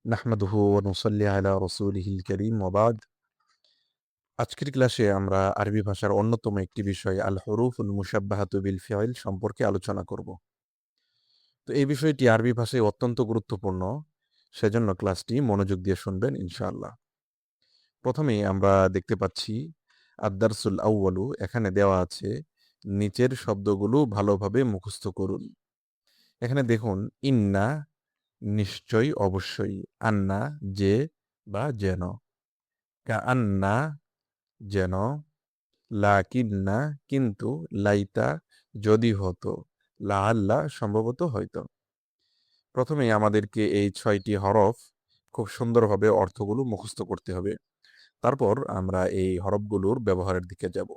নাহমাদুহু ওয়া নুসাল্লি আলা রাসূলিহিল কারীম ওয়া বাদ। আজকের ক্লাসে আমরা আরবি ভাষার অন্যতম একটি বিষয় আল হুরুফুল মুশাব্বাহাতু বিল ফি'ল সম্পর্কে আলোচনা করব। তো এই বিষয়টি আরবি ভাষায় অত্যন্ত গুরুত্বপূর্ণ। সেজন্য ক্লাসটি মনোযোগ দিয়ে শুনবেন ইনশাআল্লাহ। প্রথমেই আমরা দেখতে পাচ্ছি আদ-দারসুল আউয়ালু, এখানে দেওয়া আছে নিচের শব্দগুলো ভালোভাবে মুখস্থ করুন। এখানে দেখুন ইন্না নিশ্চয়ই, অবশ্যই, আন্না যে বা যেন, কাআন্না যেন, লাকিন্না কিন্তু, লাইতা যদি হতো, লাআল্লা সম্ভবত হয়তো। প্রথমেই আমাদেরকে এই ৬টি হরফ খুব সুন্দরভাবে অর্থগুলো মুখস্থ করতে হবে। তারপর আমরা এই হরফগুলোর ব্যবহারের দিকে যাব।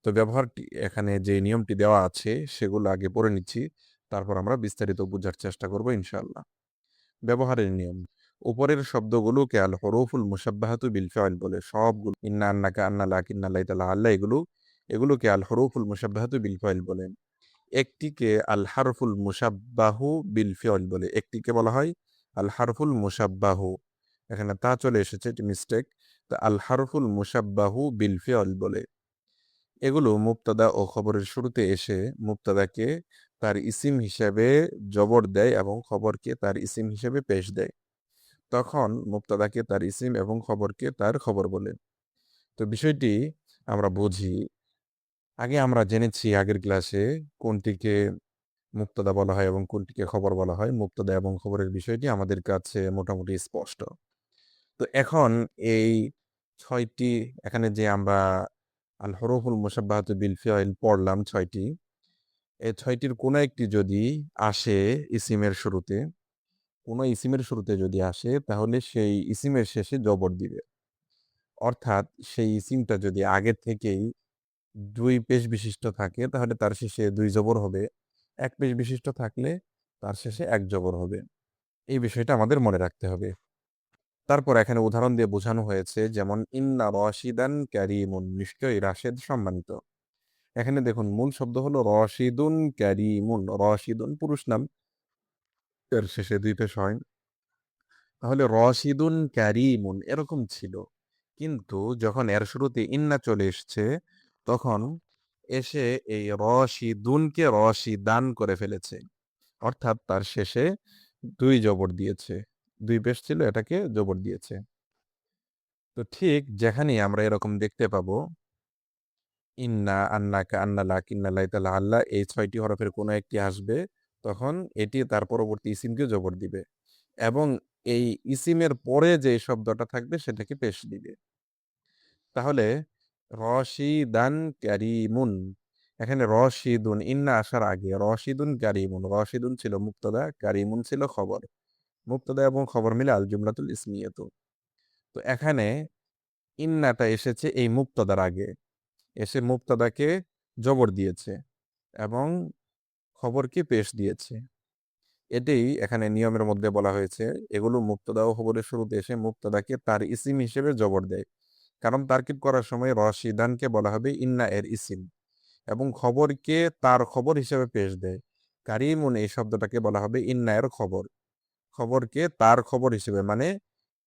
তো ব্যবহারটি এখানে যে নিয়মটি দেওয়া আছে সেগুলো আগে পড়ে নিচ্ছি। তারপর আমরা বিস্তারিত বুঝার চেষ্টা করব ইনশাআল্লাহ। ব্যবহারের নিয়ম। উপরের শব্দগুলোকে আল হরুফুল মুশাব্বাহাতু বিল ফি'ল বলে। সবগুলো ইন্না, আন্নাকা, আন্না, লাকিন্না, লাইতা, লাআল্লা এগুলোকে আল হরুফুল মুশাব্বাহাতু বিল ফি'ল বলে। একটিকে আল হারফুল মুশাব্বাহু বিল ফি'ল বলে। একটিকে বলা হয় আল হারফুল মুশাব্বাহু। এখানে তা চলে এসেছে, এটি মিস্টেক। তো আল হারফুল মুশাব্বাহু বিল ফি'ল বলে। এগুলো মুবতাদা ও খবরের শুরুতে এসে মুবতাদাকে তার ইসিম হিসেবে জবর দেয় এবং খবরকে তার ইসিম হিসেবে পেশ দেয়। তখন মুবতাদাকে তার ইসিম এবং খবরকে তার খবর বলে। তো বিষয়টি আমরা বুঝি। আগে আমরা জেনেছি আগের ক্লাসে কোনটিকে মুবতাদা বলা হয় এবং কোনটিকে খবর বলা হয়। মুবতাদা এবং খবরের বিষয়টি আমাদের কাছে মোটামুটি স্পষ্ট। তো এখন এই ৬টি, এখানে যে আমরা আল হরফুল মুশাব্বাহাতু বিল ফি'ল পড়লাম ৬টি, এই ৬টির কোনো একটি যদি আসে ইসিমের শুরুতে, কোনো ইসিমের শুরুতে যদি আসে তাহলে সেই ইসিমের শেষে জবর দিবে। অর্থাৎ সেই ইসিমটা যদি আগের থেকেই ২ পেশ বিশিষ্ট থাকে তাহলে তার শেষে ২ জবর হবে। ১ পেশ বিশিষ্ট থাকলে তার শেষে ১ জবর হবে। এই বিষয়টা আমাদের মনে রাখতে হবে। তারপর এখানে উদাহরণ দিয়ে বোঝানো হয়েছে, যেমন ইন্না রাশিদান কারীমুন, নিশ্চয়ই রাশেদ সম্মানিত। এখানে দেখুন মূল শব্দ হলো রশিদুন কারীমুন। রশিদুন পুরুষ নাম, এর শেষে ২ পেশ হয়। তাহলে রশিদুন কারীমুন এরকম ছিল। কিন্তু যখন এর শুরুতে ইন্না চলে এসছে তখন এসে এই রশিদুনকে রশিদান করে ফেলেছে। অর্থাৎ তার শেষে ২ জবর দিয়েছে। ২ পেশ ছিল, এটাকে জবর দিয়েছে। তো ঠিক যেখানেই আমরা এরকম দেখতে পাবো ইন্না, আন্নাকা, আন্না, লাকিন্না, লাইতা, লাআল্লা এই ৬টি হরফের কোনো একটি আসবে, তখন এটি তার পরবর্তী ইসিমকে জবর দিবে এবং এই ইসিমের পরে যে শব্দটা থাকবে সেটাকে পেশ দিবে। তাহলে রশিদান কারীমুন, এখানে রশিদুন ইন্না আসার আগে রশিদুন কারীমুন, রশিদুন ছিল মুবতাদা, কারীমুন ছিল খবর। মুবতাদা এবং খবর মিলে আল জুমলাতুল ইসমিয়াতু। তো এখানে ইন্নাটা এসেছে এই মুবতাদার আগে, এসে মুবতাদাকে জবর দিয়েছে এবং খবরকে পেশ দিয়েছে। এটাই এখানে নিয়মের মধ্যে বলা হয়েছে, এগুলো মুবতাদা ও খবরের শুরুতে এসে মুবতাদাকে তার ইসিম হিসেবে জবর দেয়। কারণ তারকিব করার সময় রশিদানকে বলা হবে ইন্না এর ইসিম এবং খবরকে তার খবর হিসেবে পেশ দেয়। কারিমুন এই শব্দটাকে বলা হবে ইন্না এর খবর, খবরকে তার খবর হিসেবে, মানে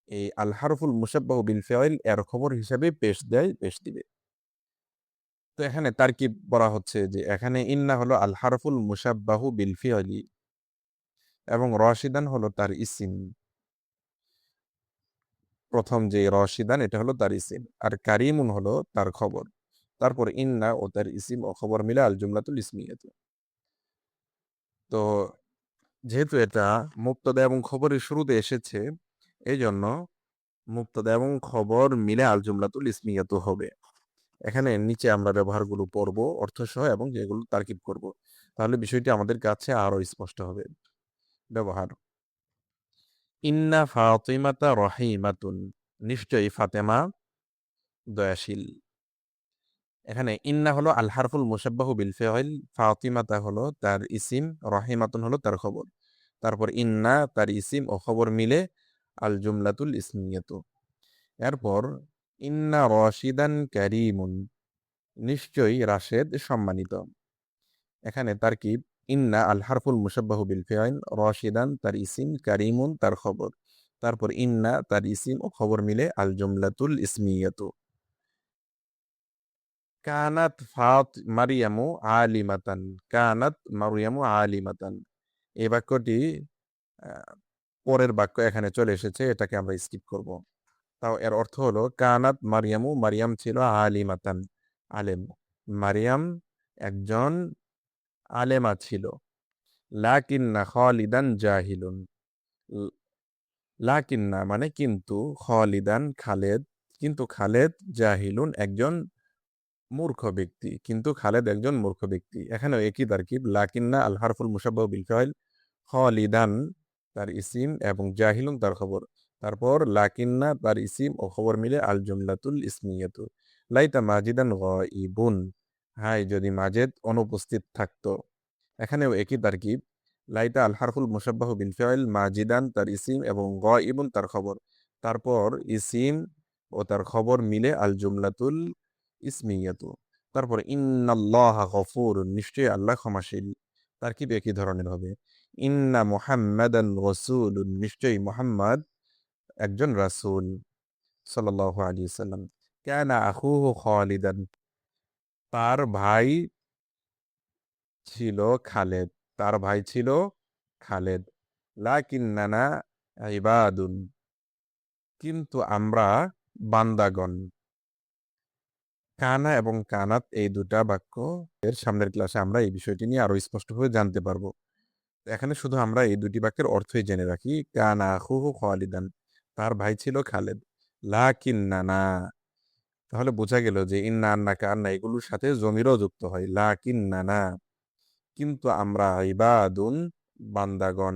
এই আল হারফুল মুশাব্বাহু বিল ফি'ল এর খবর হিসেবে পেশ দেয়, পেশ দিবে। তো এখানে তারকিব বলা হচ্ছে যে এখানে ইন্না হলো আল হারফুল মুশাব্বাহু বিল ফি'লি এবং রশিদান হলো তার ইসিম। প্রথম যে রশিদান এটা হলো তার ইসিম আর কারিমুন হলো তার খবর। তারপর ইন্না ও তার ইসিম ও খবর মিলে আল জুমলাতুল ইসমিয়াতু। তো যেহেতু এটা মুবতাদা এবং খবরের শুরুতে এসেছে, এইজন্য মুবতাদা এবং খবর মিলে আল জুমলাতুল ইসমিয়াতু হবে। এখানে নিচে আমরা ব্যবহারগুলো পড়ব অর্থসহ এবং যেগুলো তারকিব করব, তাহলে বিষয়টি আমাদের কাছে আরো স্পষ্ট হবে। ব্যবহার। ইন্না ফাতিমাতা রহিমাতুন, নিশ্চয়ই ফাতেমা দয়াশীল। এখানে ইন্না হলো আল হারফুল মুশাব্বাহু বিল ফি'ল, ফাতিমাতা হলো তার ইসিম, রহিমাতুন হলো তার খবর। তারপর ইন্না তার ইসিম ও খবর মিলে আল জুমলাতুল ইসমিয়াতু। এরপর ইন্না রাশিদান কারীমুন, নিশ্চয়ই রাশেদ সম্মানিত। এখানে তারকিব, ইন্না আল হারফুল মুশাব্বাহু বিল ফি'ল, রাশিদান তার ইসিম, কারীমুন তার খবর। তারপর ইন্না তার ইসিম ও খবর মিলে আল জুমলাতুল ইসমিয়াতু। কানাত মারিয়ামু আলিমাতান। কানাত মারিয়ামু আলিমাতান। এই বাক্যটি পরের বাক্য এখানে চলে এসেছে, এটাকে আমরা স্কিপ করব। তাও এর অর্থ হলো কানাত মারিয়ামু, মারিয়াম ছিল আলিমাতান, আলেম। মারিয়াম একজন আলেমা ছিল। লাকিন্না খালিদান জাহিলুন। লাকিন্না মানে কিন্তু, খালিদান খালেদ, কিন্তু খালেদ জাহিলুন একজন মূর্খ ব্যক্তি, কিন্তু খালেদ একজন মূর্খ ব্যক্তি। এখানেও একই তারকিব, লাকিন্না আল হারফুল মুশাব্বাহু বিল ফাইল, খালিদান তার ইসিম এবং জাহিলুন তার খবর। তারপর লাকিন্না তার ইসিম ও খবর মিলে আল জুমলাতুল ইসমিয়াতু। লাইতা মাজিদান গায়িবুন। হাই যদি মাজেদ অনুপস্থিত থাকতো। এখানেও একই তারকিব, লাইতা আল হারফুল মুশাব্বাহু বিল ফাইল, মাজিদান তার ইসিম এবং গায়িবুন তার খবর। তারপর ইসিম ও তার খবর মিলে আল জুমলাতুল ইসমিয়াতু। তারপর ইন্নাল্লাহা গফুরুন, নিশ্চয়ই আল্লাহ ক্ষমাশীল। তারকিব একই ধরনের হবে। ইন্না মুহাম্মাদান রাসূলুন, নিশ্চয়ই মুহাম্মদ একজন রাসূল সাল্লাল্লাহু আলাইহি ওয়াসাল্লাম। কানা আখুহু খালিদান, তার ভাই ছিল খালেদ, তার ভাই ছিল খালেদ। লাকিন্নানা ইবাদুন, কিন্তু আমরা বান্দাগণ। কানা এবং কানাত এই দুটা বাক্য এর সামনের ক্লাসে আমরা এই বিষয়টি নিয়ে আরো স্পষ্টভাবে জানতে পারবো। এখানে শুধু আমরা এই দুটি বাক্যের অর্থই জেনে রাখি। কানা আখুহু খালিদান, তার ভাই ছিল খালেদ। লাকিন্নানা, তাহলে বোঝা গেল যে ইন্না, আন্না, কান্না এগুলোর সাথে জমিরও যুক্ত হয়। লাকিন্নানা, কিন্তু আমরা ইবাদুন বান্দাগণ।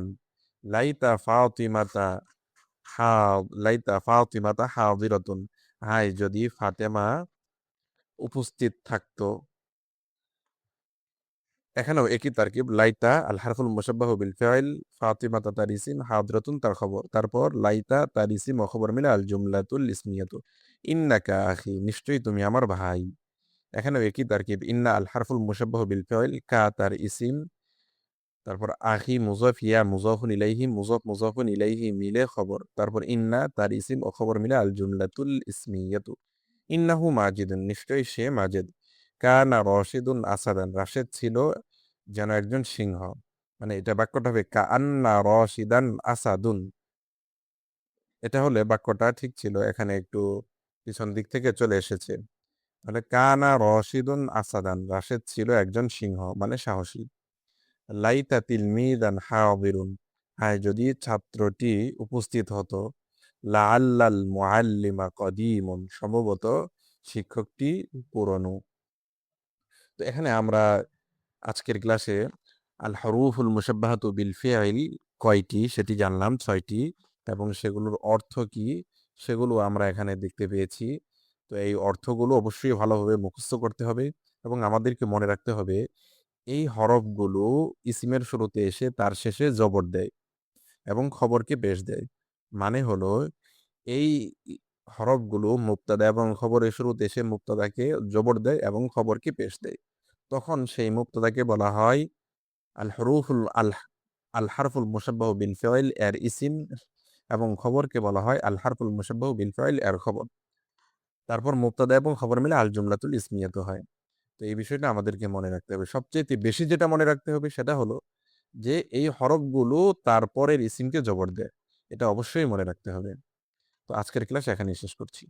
লাইতা ফাতিমাতা লাইতা ফাতিমাতা হাদিরাতুন, হায় যদি ফাতেমা উপস্থিত থাকতো। এখানেও একই তারকিব, লাইতা আল হারফুল মুশাব্বাহু বিল ফাইল, ফাতিমাতা তার ইসিম, হাদরাতুন তার খবর। তারপর লাইতা তার ইসিম ও খবর মিলে আল জুমলাতুল ইসমিয়াতু। ইন্নাকা আখি, নিশ্চয়ই তুমি আমার ভাই। এখানেও একই তারকিব, ইন্না আল হারফুল মুশাব্বাহু বিল ফাইল, কা তার ইসিম, তারপর আখি মুজাফ, ইয়া মুজাফুন ইলাইহি, মুজাফুন ইলাইহি মিলে খবর। তারপর ইন্না তার ইসিম ও খবর মিলে আল জুমলাতুল ইসমিয়াতু। ইন্নাহু মাজিদুন, নিশ্চয়ই সে মাজেদ। কানা রশিদুন আসাদান, রাশেদ ছিল যেন একজন সিংহ। মানে এটা বাক্যটা হবে কান্না রশিদান আসাদুন। এটা হলে বাক্যটা ঠিক ছিল, এখানে একটু পিছন দিক থেকে চলে এসেছে। তাহলে কানা রশিদুন আসাদান, রাশেদ ছিল একজন সিংহ মানে সাহসী। লাইতা তিলমিদান হাদিরুন, হায় যদি ছাত্রটি উপস্থিত হতো। লাআল্লাল মুআল্লিমা কদিমুন, সম্ভবত শিক্ষকটি পুরনো। তো এখানে আমরা আজকের ক্লাসে আল হরুফুল মুশাব্বাহাতু বিল ফিআইল কয়টি সেটি জানলাম, 6টি, এবং সেগুলোর অর্থ কি সেগুলো আমরা এখানে দেখতে পেয়েছি। তো এই অর্থগুলো অবশ্যই ভালোভাবে মুখস্থ করতে হবে এবং আমাদেরকে মনে রাখতে হবে এই হরফগুলো ইসিমের শুরুতে এসে তার শেষে জবর দেয় এবং খবরকে পেশ দেয়। মানে হলো এই হরফগুলো মুবতাদা এবং খবরের শুরুতে এসে মুবতাদাকে জবর দেয় এবং খবরকে পেশ দেয়। তখন সেই মুবতাদাকে বলা হয় আল হরুফুল আল আল হারফুল মুশাব্বাহু বিল ফাইল এর ইসিম, এবং খবরকে বলা হয় আল হারফুল মুশাব্বাহু বিল ফাইল এর খবর। তারপর মুবতাদা এবং খবর মিলে আল জুমলাতুল ইসমিয়াতু হয়। তো এই বিষয়টা আমাদেরকে মনে রাখতে হবে। সবচেয়ে বেশি যেটা মনে রাখতে হবে সেটা হলো যে এই হরফগুলো তারপরের ইসিমকে জবর দেয়। এটা অবশ্যই মনে রাখতে হবে। তো আজকের ক্লাস এখানেই শেষ করছি।